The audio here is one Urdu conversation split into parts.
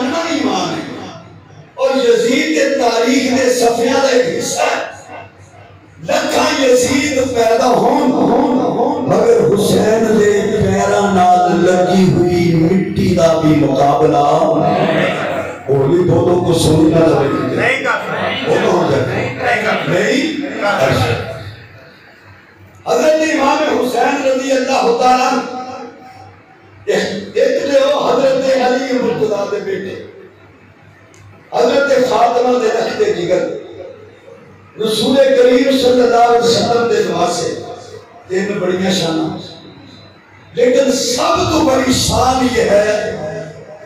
ماننا ایمان ہے، اور یزید کے تاریخ کے صفحہ کا ایک حصہ ہے۔ لکھاں یزید پیدا ہون مگر حسین دے پیراں نال لگی ہوئی مٹی دا بھی مقابلہ ہولی بولو کو سننا نہیں کرتا نہیں کرتا۔ حضرت امام حسین رضی اللہ تعالیٰ ایک دے ہو حضرت علی مرتضیٰ دے بیٹے، حضرت فاطمہ دے لخت جگر، رسول کریم صلی اللہ علیہ وسلم دے واسطے تین بڑیاں شاناں، لیکن سب تو بڑی شان یہ ہے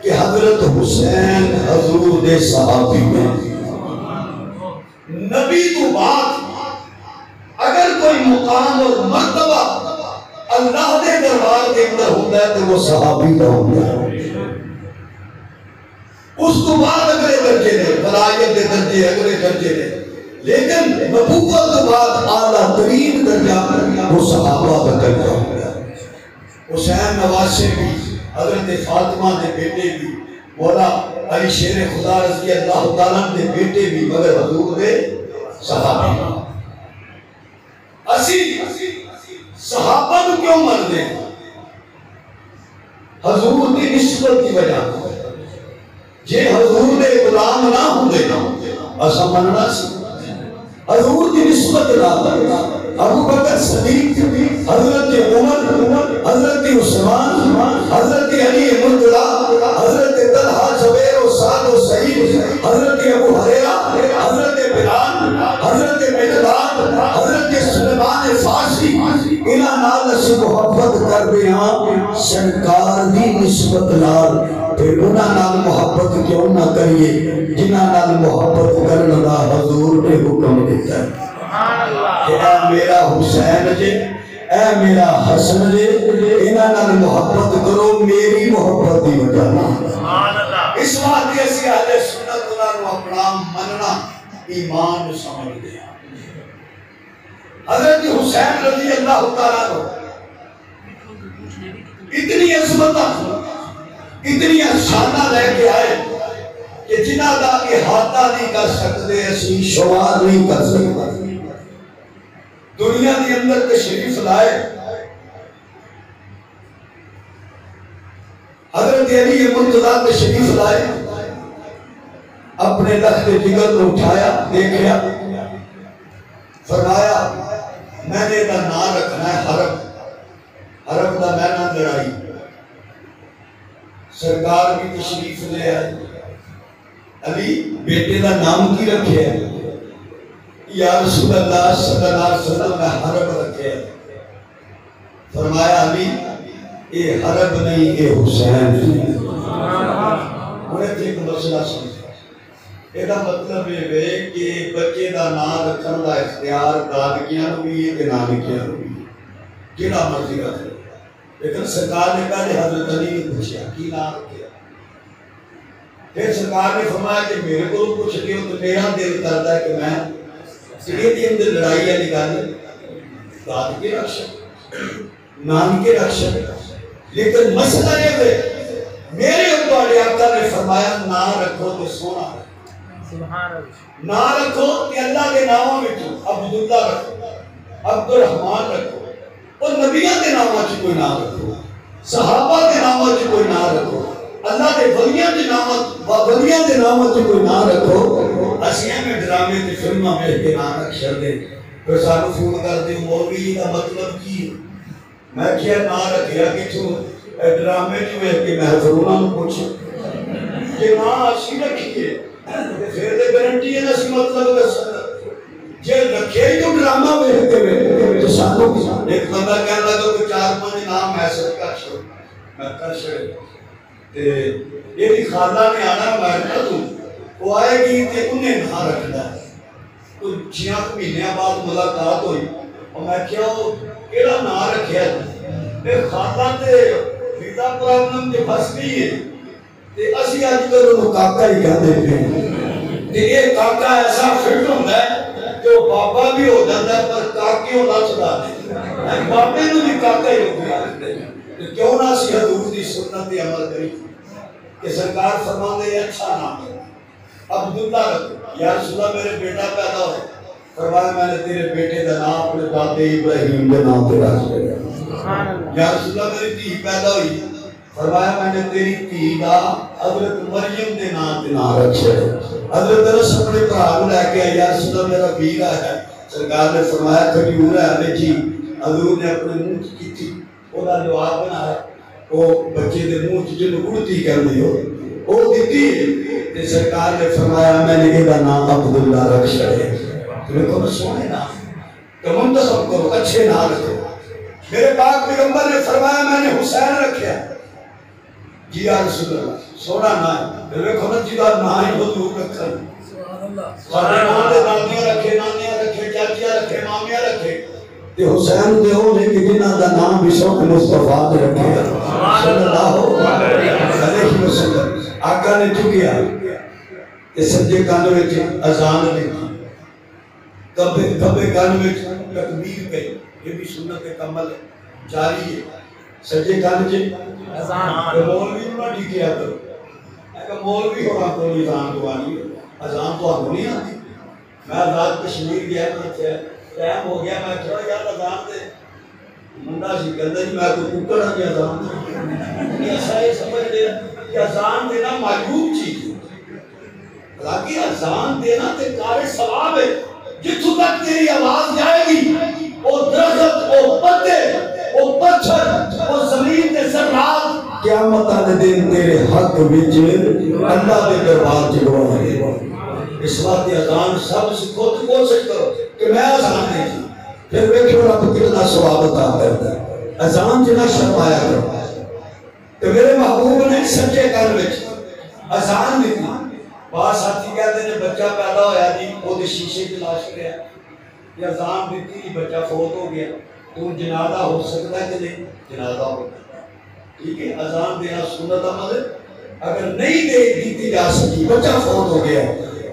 کہ حضرت حسین حضور دے صحابی میں نبی تو بعد اگر کوئی مقام اور مرتبہ اللہ دے دربار کے اندر ہوتا ہے تو وہ صحابی کا ہوتا ہے۔ اس تو بعد اگلے درجے نے ولایت دے درجے اگلے درجے نے، لیکن نبوت کے بعد اعلیٰ ترین درجہ وہ صحابہ کا درجہ ہوتا ہے۔ حسین نواسے بھی، حضرت فاطمہ دے بیٹے بھی، مولا علی شیر خدا رضی اللہ تعالیٰ دے بیٹے بھی، مگر حضور دے صحابہ۔ اسی صحابہ کو کیوں مرتے ہیں؟ حضور کی نسبت کی وجہ جے حضور دے غلام نہ ہوندے اسا مننا سی۔ حضور کی نسبت نہ ابو بکر صدیق، حضرت عمر، حضرت عثمان، حضرت علی مرتضیٰ، حضرت طلحہ زبیر و سعد و سعید، حضرت ابو ہریرہ، حضرت بلال، حضرت مقداد، حضرت سلیمان فارسی، انہاں نال اسی محبت کر رہے ہیں سرکار دی نسبت نال، پھر انہاں نال محبت کیوں نہ کریے جنہاں نال محبت کرنے دا حضور نے حکم دیتا ہے کہ اے میرا حسین جے، اے میرا حسن جے، انہاں نال محبت کرو میری محبت دی وجہ نہ۔ اس واسطے اسی اہل سنت انہاں نو اپنا مننا ایمان سمجھ دے۔ حضرت حسین رضی اللہ تعالیٰ کو اتنی عظمت اتنی شانہ لے کے آئے کہ جنہ دا احاطہ نہیں کر سکتے، اسی شمار نہیں کر سکتے۔ دنیا کے اندر تشریف لائے، حضرت علی مرتضیٰ تشریف لائے، اپنے لخت جگر کو اٹھایا، دیکھیا، فرمایا میں نے دا نام رکھنا ہے حرب، حرب دا میں نہ لڑائی۔ سرکار بھی تشریف لے آئے، علی بیٹے دا نام کی رکھے ہے؟ یا رسول اللہ صلی اللہ علیہ وسلم میں حرب رکھے ہے۔ فرمایا علی اے حرب نہیں اے حسین نہیں۔ انہیں ایک مسئلہ سمجھا، یہ مطلب ہے کہ بچے دا نام رکھن دا اختیار دادگیاں نو بھی ہے کہ نانکیاں نو بھی ہے، کیڑا مرضی رکھ لے۔ لیکن سرکار نے کہا کہ حضرت علی نے پوچھا کی نام رکھا؟ پھر سرکار نے فرمایا کہ میرے کو پوچھ کے تو میرا دل کرتا ہے کہ میں یہ اندر لڑائی ہے نکالی دادگی رکھ سکتا، نانکے رکھ سکتا، لیکن مسئلہ یہ ہے میرے اوپر آقا نے فرمایا نہ رکھو تو سونا رکھو، نہ رکھو کہ اللہ کے ناموں میں تو عبداللہ رکھو، عبدالرحمن رکھو، اور نبیوں کے ناموں سے کوئی نام رکھو، صحابہ کے ناموں سے کوئی نام رکھو، اللہ کے ولیاں کے ناموں سے کوئی نام رکھو۔ اسیاں میں ڈرامے تے فلموں میں کے نام رکھ چھڑے، پھر سانو فون کر دے مولوی کا مطلب کی ہے؟ میں کیا نام رکھیا کتھوں ڈرامے جو ہے کہ محضرونہ کو پوچھے کہ نام اسی رکھیے پھر دے گارنٹی ہے نا سی مطلب دسنا جے رکھے جو ڈرامہ میں تو سانو ایک بندہ کہنا لگا کہ 4-5 نام ایسے کر چھوڑ میں کر چھڑے یہ خالہ نے آنا امریکہ تو وہ آئے گی کہ انہیں نہ رکھنا ہے تو 6 مہینے بعد ملاقات ہوئی اور میں کیا ہو کیڑا نہ رکھیا میں خالہ تے ویزا پرابلم کے پھنس گئی ہے تے اسی آج کل انہوں کاکا ہی کہتے ہیں تے یہ کاکا ایسا فٹ ہوتا ہے جو بابا بھی ہو جاتا ہے پر کاکے ہونا چلا دیں بابے نے بھی کاکا ہی ہو گیا کیوں نہ سی حضور دی سنت عمل کری کہ سرکار فرماتے ہیں اچھا نام ہے عبداللہ رکھو. یا رسول اللہ میرے بیٹا پیدا ہو. فرمایا میں نے تیرے بیٹے کا نام اپنے دادے ابراہیم کے نام پہ رکھ دیا. یا رسول اللہ میری دھی پیدا ہوئی. فرمایا میں نے تیری دھی کا حضرت مریم کے نام پہ نام رکھا. حضرت رس اپنے بھرا کو لے کے آیا. یا رسول اللہ میرا ویر ہے. سرکار نے فرمایا کھجور ہے بیٹی. حضور نے اپنے منہ کی تھی وہ جواب بنایا وہ بچے کے منہ چ جن اڑتی کر دی وہ دیتی تے سرکار نے فرمایا میں نے یہ نام عبداللہ رکھ چھڑے. دیکھو سونے نام تو منتخب کرو اچھے نام رکھو. میرے پاک پیغمبر نے فرمایا میں نے حسین رکھا. جی یا رسول اللہ سونا نام دیکھو نا جیدا نام ہی حضور رکھا. سارے نام دے دادیاں رکھے نانیاں رکھے چاچیاں رکھے مامیاں رکھے تے حسین دے ہو نے کہ جنہاں دا نام بھی سوک مصطفیٰ نے رکھے صلی اللہ علیہ وسلم. آقا نے چکیا تے سجے کان وچ اذان لگی کبے کان وچ تکبیر پہ. یہ بھی سنت کمل جاری ہے. سجے کان وچ اذان مولوی نہ ڈھکیا کرو. کہ مولوی ہو رہا کوئی اذان دوانی اذان تو آپ نہیں آتی. میں آزاد کشمیر گیا تھا ٹائم ہو گیا میں کہا یار اذان دے منڈا سی کہتا جی میں تو ککڑ ہوں گیا اذان دے. ایسا یہ سمجھ لیا کہ اذان دینا معیوب چیز ہے. حالانکہ اذان دینا تے کار ثواب ہے. جتوں تک تیری آواز جائے گی وہ درخت وہ پتے وہ پتھر وہ زمین کے ذرات قیامت والے دن تیرے حق وچ اللہ دے دربار چ گواہ دے. اس بات کی اذان سب سے خود کوشش کرو کہ میں اذان دے جی پھر دیکھو رب کتنا ثواب عطا کرتا ہے. اذان جنا شرمایا کرو. تو میرے محبوب نے سچے کان وچ اذان دی. بعض ساتھی کہتے ہیں بچہ پیدا ہویا جی وہ دے شیشے کی لاش کریا یا اذان دیتی بچہ فوت ہو گیا تو جنازہ ہو سکتا ہے کہ نہیں جنازہ ہوتا ہے. ٹھیک ہے اذان دینا سنت عمل ہے. اگر نہیں دے دیتی جا سکی بچہ فوت ہو گیا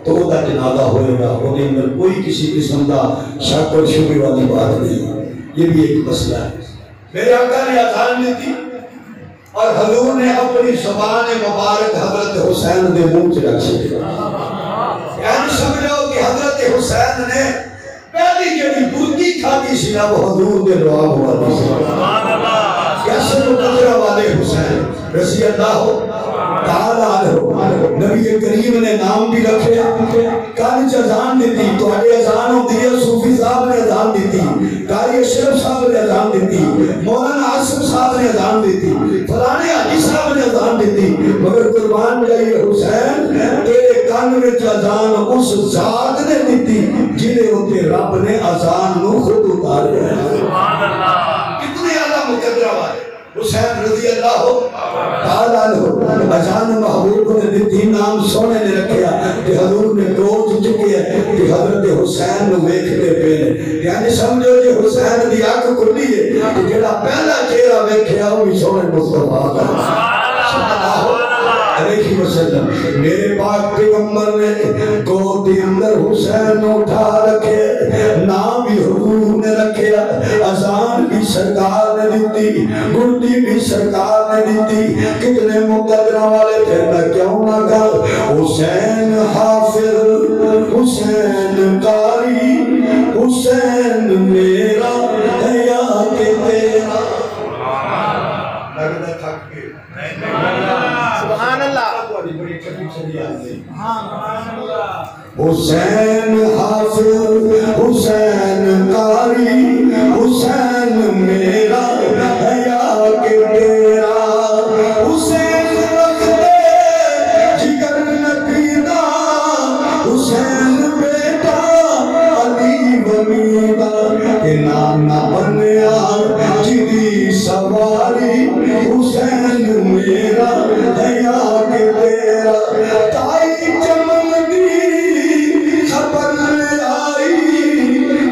تو وہ دا جنازہ ہوئے گا. وہ دن میں کوئی کسی قسم کا شک اور شبہ والی بات نہیں. یہ بھی ایک مسئلہ ہے. میرے آقا نے اذان دی تھی اور حضور نے اپنی زبان مبارک حضرت حسین دے منہ چ رکھ چھڑیا. یعنی سمجھو کہ حضرت حسین نے پہلی جڑی برکی کھادی سی نا وہ حضور دے لعاب والی سی. سبحان اللہ. یاسر قدرہ والے حسین رضی اللہ تعالیٰ عنہ نبی کریم نے نام بھی رکھے. کالج اذان دیتی تو آگے اذان ہوتی ہے. صوفی صاحب نے اذان دیتی. قاری اشرف صاحب نے اذان دیتی. مولانا عاصم صاحب نے اذان دیتی. فلانے حاجی صاحب نے اذان دیتی. مگر قربان جائیے حسین تیرے کان وچ اذان اس ذات نے دیتی جنہیں ہوتے رب نے اذان نو خود اتاریا ہے. سبحان اللہ. کتنے اعلیٰ مقدرہ والے حسین رضی اللہ تعالیٰ عنہ. اذان محبوب نے دیتی نام سونے نے رکھیا کہ حضور نے گوچ چکے ہیں کہ حضرت حسین نو ویکھتے پہلے. یعنی سمجھو جی حسین دی آنکھ کھلی ہے کہ جڑا پہلا چہرہ ویکھیا وہ بھی سونے مصطفیٰ کا صلی اللہ علیہ وسلم. میرے پاک پیغمبر نے گود کے اندر حسین اٹھا رکھے. نام بھی حضور نے رکھیا. اذان بھی سرکار نے دیتی. گنڈی بھی سرکار نے دیتی. کتنے مقدرہ والے پھر میں کیوں نہ کہا حسین حافظ حسین قاری حسین میرا یا کہ تیرا. لگتا تھک گئے. سبحان اللہ. حسین حافظ حسین قاری حسین میرا یا کہ تیرا. حسین رکھ دے جگر نبیدہ حسین بیٹا علی ومیدہ کہ نانا بنیا جدی سواری حسین میرا یا کہ تیرا. تائی چمن دی خبر آئی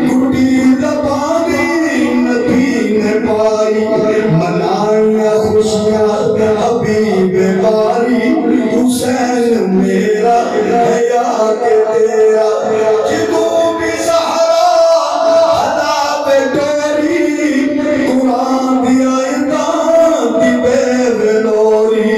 گھٹی دبانی نبی نے پائی منایا خوشیاں حبیب باری حسین میرا یا کہ تیرا. جدوں بھی سہارا ہدا پہ ڈوری قرآن دی آیتاں دی بے لوری.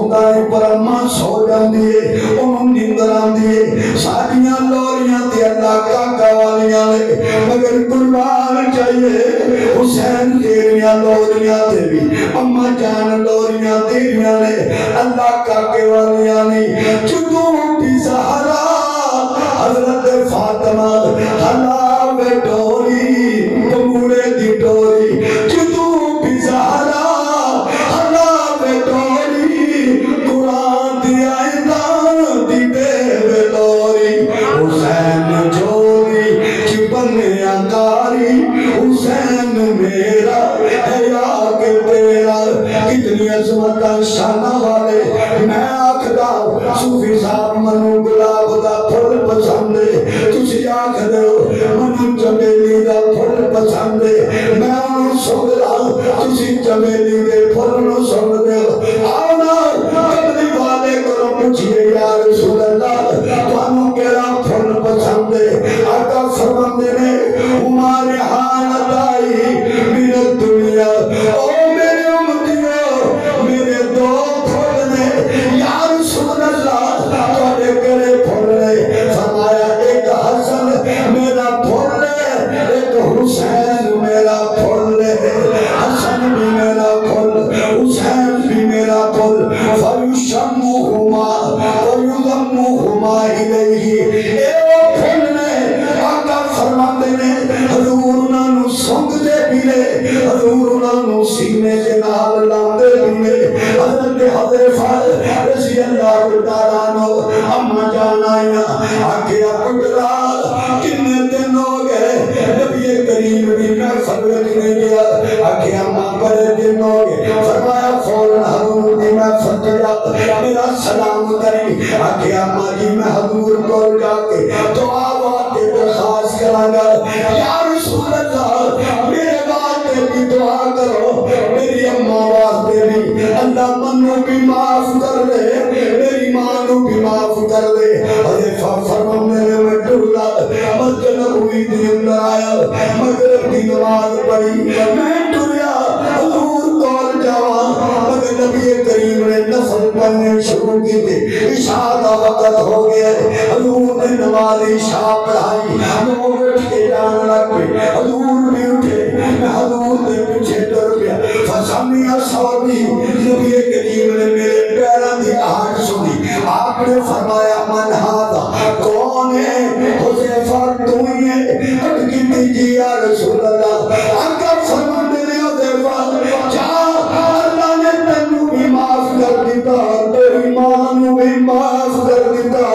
سوگائیں پر اماں سو جان دیئے انہوں نیندران دیئے ساڑیاں لوریاں تے اللہ کا گوالیاں لے مگر قربان چاہیے حسین تیریاں لوریاں تے بھی اماں جان لوریاں تیریاں لے اللہ کا گوالیاں نہیں جدوں بھی سہارا حضرت فاطمہ حلا بیٹوری کمورے دی ٹوری جدوں بھی سہارا حلا بیٹوری قرآن دی آئندہ دی دے بیٹوری حسین جوری چپن انگاری حسین میرا ہے یا کہ تیرا کتنی عظمت شانہ والے میں آکھدا صوفی صاحب منو گلاب دا پھل پسند ہے تسی آکھدے منو چمیلی دا پھل پسند ہے میں انہوں سنگدا تسی چمیلی دے پھل نو سنگدے آنا کبلی والے کو پوچھئے یا رسول اللہ توانو کیڑا پھل پسند ہے آقا فرماندے نے ہمارے حالت آئی من دنیا او میرے امتیوں میرے دو پھل نے یا رسول اللہ توڑے کرے پھل نے فرمایا ایک حسن میرا پھل نے ایک حسین میرا پھل نے حسن بھی میرا پھل حسین بھی میرا پھل فیشمہما ویضمہما الیہ اے وہ پھل نے آقا فرماندے نے حضور انہوں سنگ دے بھیلے حضور انہوں سینے کے نال لاندے بھیلے حضرت حضیفہ رضی اللہ تعالیٰ عنہ اما جانائیاں آگیا پکڑا کنے دن ہو گئے نبی کریم بھی میں فرورنے گیا آگیا اما بڑے دن ہو گئے فرمایا فوراں حضور دی میں فتجا میرا سلام کری آگیا اما جی میں حضور کو جا کے دعا واتے درخواست کرانگا یا رسول اللہ میرے واسطے بھی دعا کرو میری اماں واسطے بھی اللہ منو بھی معاف کر دے میری ماں نو بھی معاف کر دے حضیفہ فرمانے میں ٹولا مسجد نبوی دی اندر آیا مغرب دی نماز پڑھی میں ٹوریا حضور کول جاواں مگر نبی کریم نے نفل پڑھنے شروع کی تھی عشاء کا وقت ہو گیا حضور نے نماز عشاء پڑھائی لوگ اٹھ کے جان لگ پہ حضور بھی اٹھے میں حضور نے پیچھے ڈر گیا فسمیہ صحابی نبی کریم نے میرے پیران دی آہٹ سنی آپ نے فرمایا من ہادا کون ہے حضیفہ تو ہی ہے اٹھ کی دیجی یا رسول اللہ آقا فرمانے نے حضیفہ جا اللہ نے تنو بھی معاف کر دیتا تیری ماں نو بھی معاف کر دیتا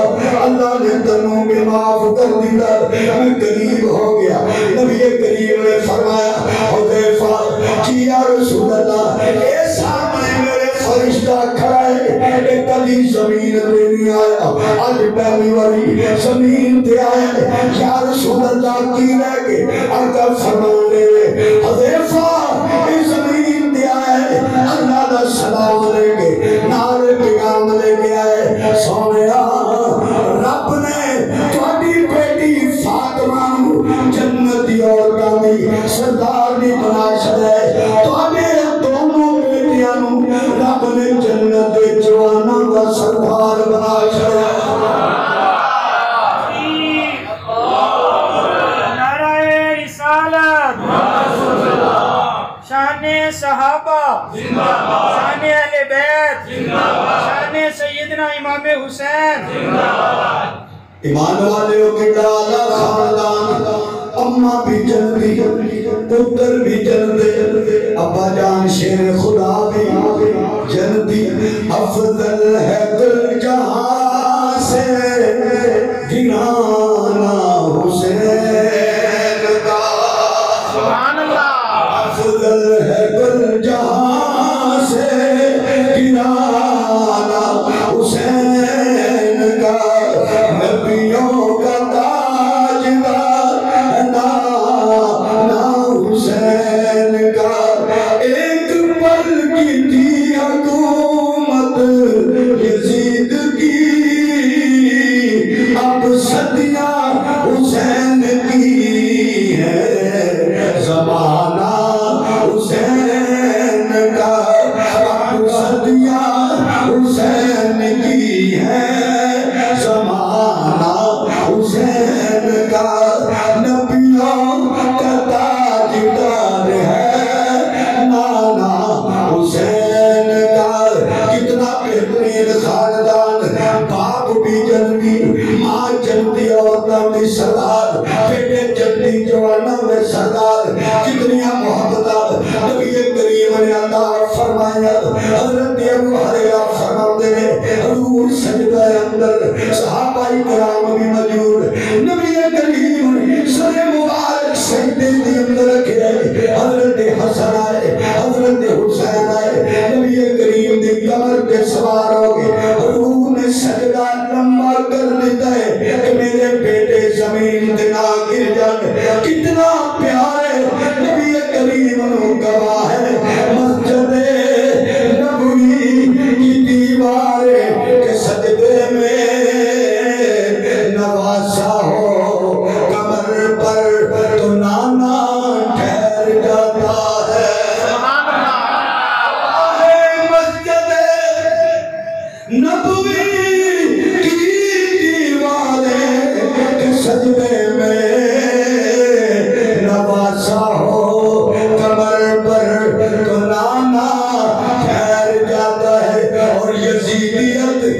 اللہ نے تنو بھی معاف کر دیتا میں قریب ہو گیا نبی کریم نے فرمایا حضیفہ جی یا رسول اللہ اے سامنے میرے فرشتہ کھڑا ہے ایک کلی زمین پہ نہیں آیا آج پہلی واری زمین پہ آیا یا رسول اللہ کی رہ کے آقا فرمانے میں حضیفہ اس زمین پہ آیا اللہ دا سلام لے کے نعرے پیغام لے کے آئے سونیا رب نے تھوڑی بیٹی فاطمہ جنتی عورتاں دی سردار دی بنا چھڑے تھوڑے دونوں بیٹیاں رب نے جنت جواناں دا سردار بنا چھڑے نعرہ رسالت شان صحابہ شان اہل بیت شان سیدنا امام حسین ایمان والے ہو کے ڈالا خاندان اماں بھی جلدی پتر بھی جلدی ابا جان شیر خدا بھی جلدی افضل ہے دل جہاں سے گرانا حسین کا سبحان اللہ افضل ہے دل جہاں سے گرانا حسین کا نبیوں کا تاجدار نا حسین کا ایک پل کی تھی حکومت حسین کی ہے زمانہ حسین کا نبیوں کا تاجدار ہے نانا حسین کا کتنا بہترین خاندان باپ بھی جنتی ماں جنتی عورتوں میں سردار بیٹے جنتی جوانوں میں سردار کتنی محبت نبی کریم نے عطا فرمایا حضرت ابو ہریرہ فرماتے ہیں حضور سجدہ اندر صحابہ کرام بھی موجود نبی کریم سر مبارک سجدے کے اندر رکھے حضرت حسن آئے حضرت حسین آئے نبی کریم دی کمر پہ سوار ہو گئے حضور نے سجدہ لمبا کر دیتا ہے کہ میرے بیٹے زمین پہ نہ گر جائیں کتنا پیار ہے نبی کریم نو گواہ ہے مسجد نبوی کی دیواریں کہ سجدے میں نواسا ہو کمر پر تو نانا ٹھہر جاتا ہے مسجد نبوی کی دیواریں کہ سجدے میں نواسا ہو کمر پر تو نانا ٹھہر جاتا ہے اور یزیدیت